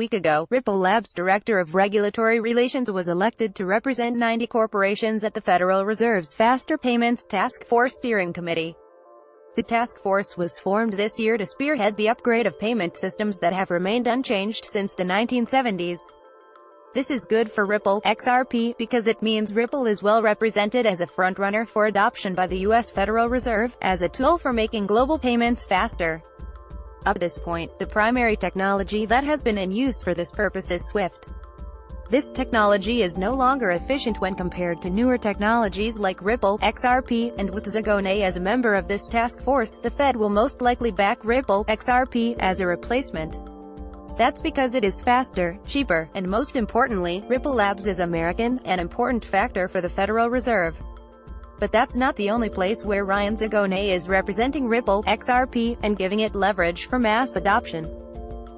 week ago, Ripple Labs Director of Regulatory Relations was elected to represent 90 corporations at the Federal Reserve's Faster Payments Task Force Steering Committee. The task force was formed this year to spearhead the upgrade of payment systems that have remained unchanged since the 1970s. This is good for Ripple, XRP, because it means Ripple is well represented as a frontrunner for adoption by the U.S. Federal Reserve, as a tool for making global payments faster. Up to this point, the primary technology that has been in use for this purpose is SWIFT. This technology is no longer efficient when compared to newer technologies like Ripple, XRP, and with Zagone as a member of this task force, the Fed will most likely back Ripple, XRP, as a replacement. That's because it is faster, cheaper, and most importantly, Ripple Labs is American, an important factor for the Federal Reserve. But that's not the only place where Ryan Zagone is representing Ripple, XRP, and giving it leverage for mass adoption.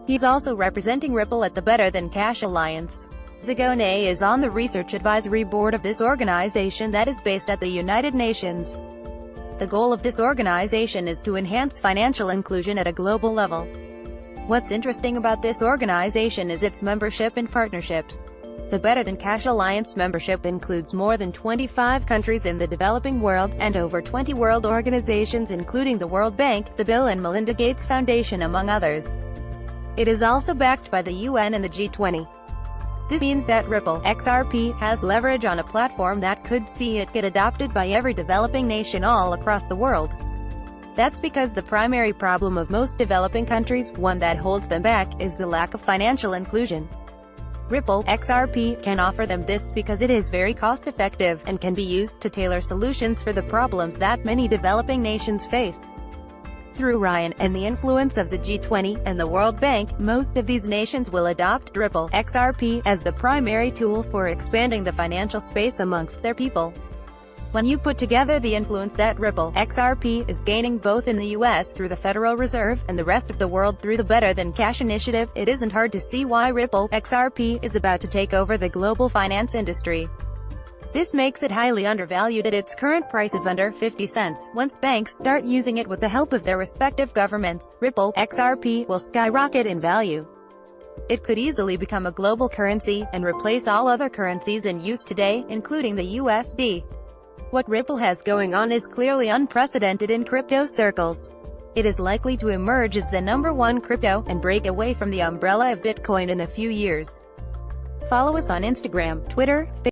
He's also representing Ripple at the Better Than Cash Alliance. Zagone is on the research advisory board of this organization that is based at the United Nations. The goal of this organization is to enhance financial inclusion at a global level. What's interesting about this organization is its membership and partnerships. The Better Than Cash Alliance membership includes more than 25 countries in the developing world, and over 20 world organizations including the World Bank, the Bill and Melinda Gates Foundation among others. It is also backed by the UN and the G20. This means that Ripple, XRP, has leverage on a platform that could see it get adopted by every developing nation all across the world. That's because the primary problem of most developing countries, one that holds them back, is the lack of financial inclusion. Ripple, XRP, can offer them this because it is very cost-effective, and can be used to tailor solutions for the problems that many developing nations face. Through Ryan, and the influence of the G20, and the World Bank, most of these nations will adopt Ripple, XRP, as the primary tool for expanding the financial space amongst their people. When you put together the influence that Ripple, XRP, is gaining both in the US through the Federal Reserve, and the rest of the world through the Better Than Cash initiative, it isn't hard to see why Ripple, XRP, is about to take over the global finance industry. This makes it highly undervalued at its current price of under 50 cents. Once banks start using it with the help of their respective governments, Ripple, XRP, will skyrocket in value. It could easily become a global currency, and replace all other currencies in use today, including the USD. What Ripple has going on is clearly unprecedented in crypto circles. It is likely to emerge as the #1 crypto, and break away from the umbrella of Bitcoin in a few years. Follow us on Instagram, Twitter, Facebook.